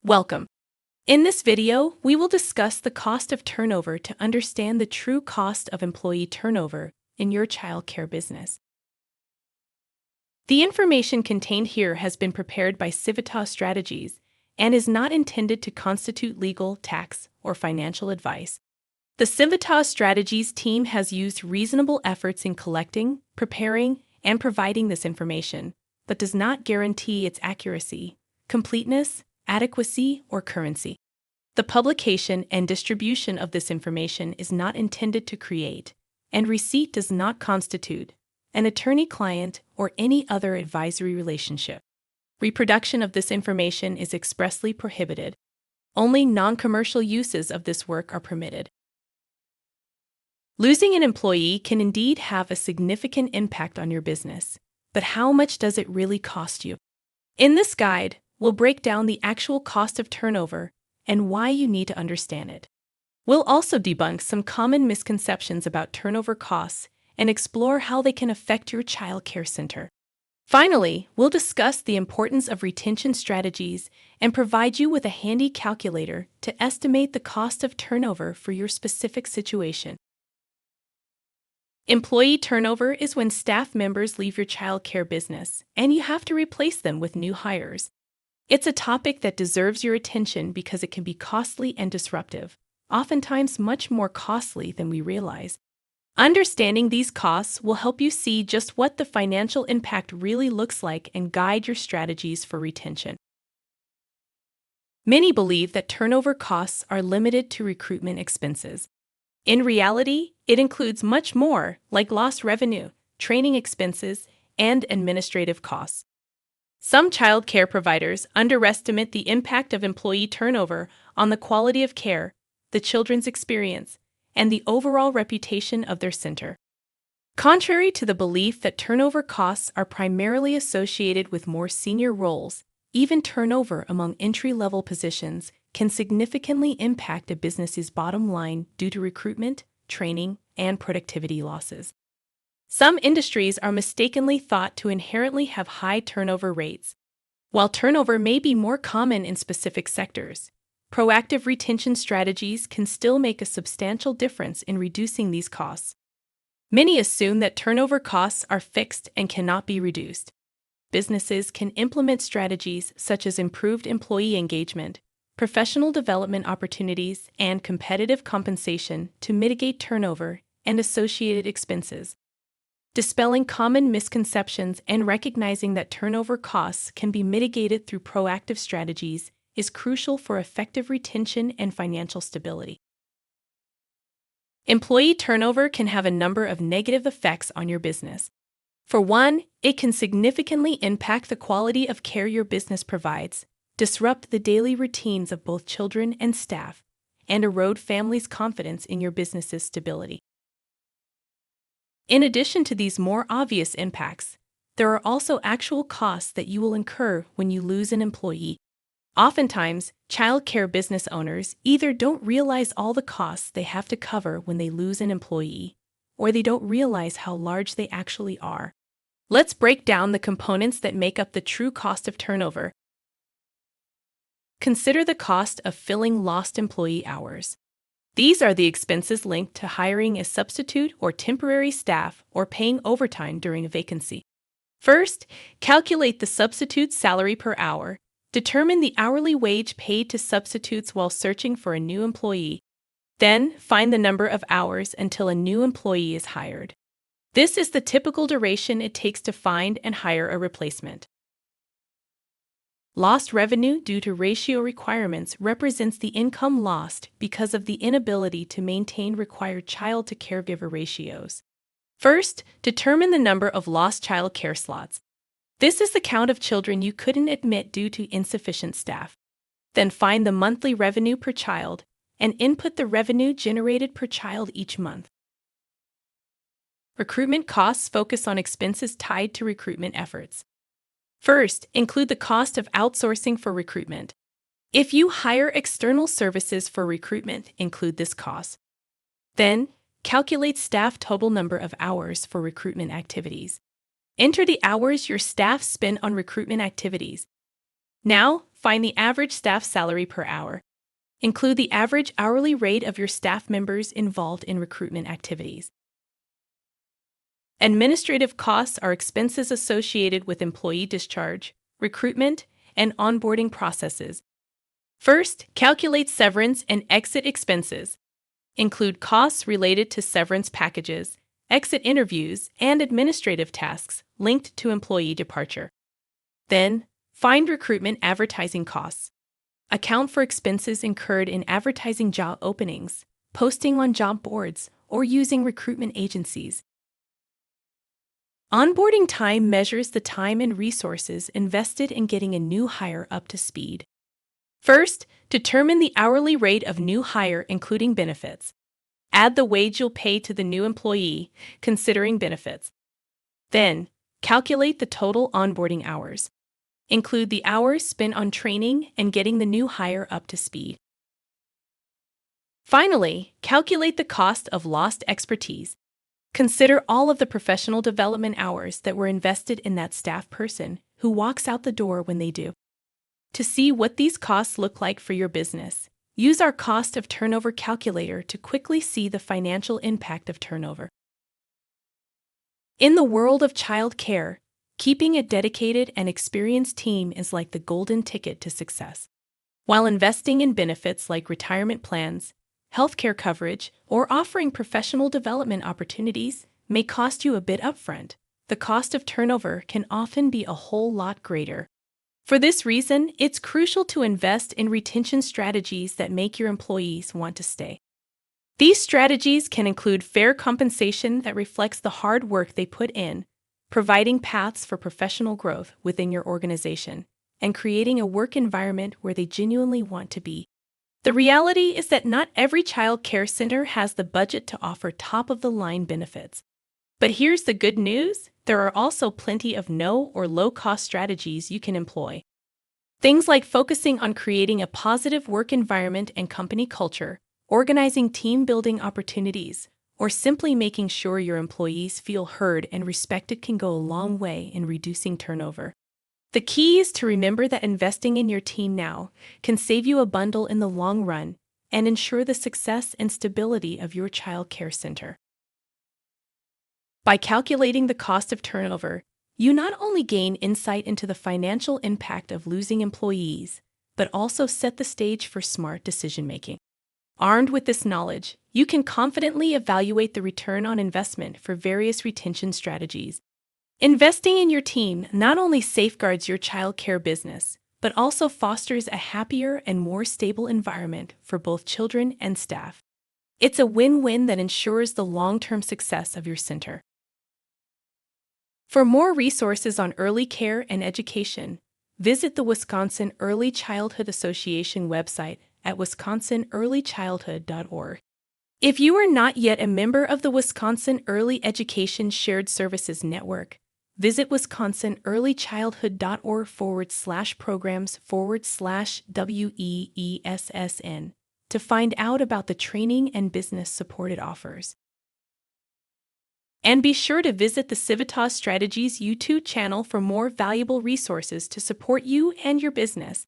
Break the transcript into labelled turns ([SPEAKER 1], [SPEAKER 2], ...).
[SPEAKER 1] Welcome. In this video, we will discuss the cost of turnover to understand the true cost of employee turnover in your childcare business. The information contained here has been prepared by Civitas Strategies and is not intended to constitute legal, tax, or financial advice. The Civitas Strategies team has used reasonable efforts in collecting, preparing, and providing this information, but does not guarantee its accuracy, completeness, adequacy, or currency. The publication and distribution of this information is not intended to create, and receipt does not constitute, an attorney-client or any other advisory relationship. Reproduction of this information is expressly prohibited. Only non-commercial uses of this work are permitted. Losing an employee can indeed have a significant impact on your business, but how much does it really cost you? In this guide, we'll break down the actual cost of turnover and why you need to understand it. We'll also debunk some common misconceptions about turnover costs and explore how they can affect your child care center. Finally, we'll discuss the importance of retention strategies and provide you with a handy calculator to estimate the cost of turnover for your specific situation. Employee turnover is when staff members leave your child care business and you have to replace them with new hires. It's a topic that deserves your attention because it can be costly and disruptive, oftentimes much more costly than we realize. Understanding these costs will help you see just what the financial impact really looks like and guide your strategies for retention. Many believe that turnover costs are limited to recruitment expenses. In reality, it includes much more, like lost revenue, training expenses, and administrative costs. Some child care providers underestimate the impact of employee turnover on the quality of care, the children's experience, and the overall reputation of their center. Contrary to the belief that turnover costs are primarily associated with more senior roles, even turnover among entry-level positions can significantly impact a business's bottom line due to recruitment, training, and productivity losses. Some industries are mistakenly thought to inherently have high turnover rates. While turnover may be more common in specific sectors, proactive retention strategies can still make a substantial difference in reducing these costs. Many assume that turnover costs are fixed and cannot be reduced. Businesses can implement strategies such as improved employee engagement, professional development opportunities, and competitive compensation to mitigate turnover and associated expenses. Dispelling common misconceptions and recognizing that turnover costs can be mitigated through proactive strategies is crucial for effective retention and financial stability. Employee turnover can have a number of negative effects on your business. For one, it can significantly impact the quality of care your business provides, disrupt the daily routines of both children and staff, and erode families' confidence in your business's stability. In addition to these more obvious impacts, there are also actual costs that you will incur when you lose an employee. Oftentimes, child care business owners either don't realize all the costs they have to cover when they lose an employee, or they don't realize how large they actually are. Let's break down the components that make up the true cost of turnover. Consider the cost of filling lost employee hours. These are the expenses linked to hiring a substitute or temporary staff or paying overtime during a vacancy. First, calculate the substitute's salary per hour. Determine the hourly wage paid to substitutes while searching for a new employee. Then, find the number of hours until a new employee is hired. This is the typical duration it takes to find and hire a replacement. Lost revenue due to ratio requirements represents the income lost because of the inability to maintain required child-to-caregiver ratios. First, determine the number of lost child care slots. This is the count of children you couldn't admit due to insufficient staff. Then find the monthly revenue per child and input the revenue generated per child each month. Recruitment costs focus on expenses tied to recruitment efforts. First, include the cost of outsourcing for recruitment. If you hire external services for recruitment, include this cost. Then, calculate staff total number of hours for recruitment activities. Enter the hours your staff spend on recruitment activities. Now, find the average staff salary per hour. Include the average hourly rate of your staff members involved in recruitment activities. Administrative costs are expenses associated with employee discharge, recruitment, and onboarding processes. First, calculate severance and exit expenses. Include costs related to severance packages, exit interviews, and administrative tasks linked to employee departure. Then, find recruitment advertising costs. Account for expenses incurred in advertising job openings, posting on job boards, or using recruitment agencies. Onboarding time measures the time and resources invested in getting a new hire up to speed. First, determine the hourly rate of new hire including benefits. Add the wage you'll pay to the new employee, considering benefits. Then, calculate the total onboarding hours. Include the hours spent on training and getting the new hire up to speed. Finally, calculate the cost of lost expertise. Consider all of the professional development hours that were invested in that staff person who walks out the door when they do. To see what these costs look like for your business, use our cost of turnover calculator to quickly see the financial impact of turnover. In the world of child care, keeping a dedicated and experienced team is like the golden ticket to success. While investing in benefits like retirement plans, healthcare coverage, or offering professional development opportunities may cost you a bit upfront, the cost of turnover can often be a whole lot greater. For this reason, it's crucial to invest in retention strategies that make your employees want to stay. These strategies can include fair compensation that reflects the hard work they put in, providing paths for professional growth within your organization, and creating a work environment where they genuinely want to be. The reality is that not every child care center has the budget to offer top-of-the-line benefits. But here's the good news: there are also plenty of no or low-cost strategies you can employ. Things like focusing on creating a positive work environment and company culture, organizing team-building opportunities, or simply making sure your employees feel heard and respected can go a long way in reducing turnover. The key is to remember that investing in your team now can save you a bundle in the long run and ensure the success and stability of your child care center. By calculating the cost of turnover, you not only gain insight into the financial impact of losing employees, but also set the stage for smart decision-making. Armed with this knowledge, you can confidently evaluate the return on investment for various retention strategies. Investing in your team not only safeguards your child care business, but also fosters a happier and more stable environment for both children and staff. It's a win-win that ensures the long-term success of your center. For more resources on early care and education, visit the Wisconsin Early Childhood Association website at wisconsinearlychildhood.org. If you are not yet a member of the Wisconsin Early Education Shared Services Network, visit wisconsinearlychildhood.org/programs/WEESSN to find out about the training and business support it offers. And be sure to visit the Civitas Strategies YouTube channel for more valuable resources to support you and your business.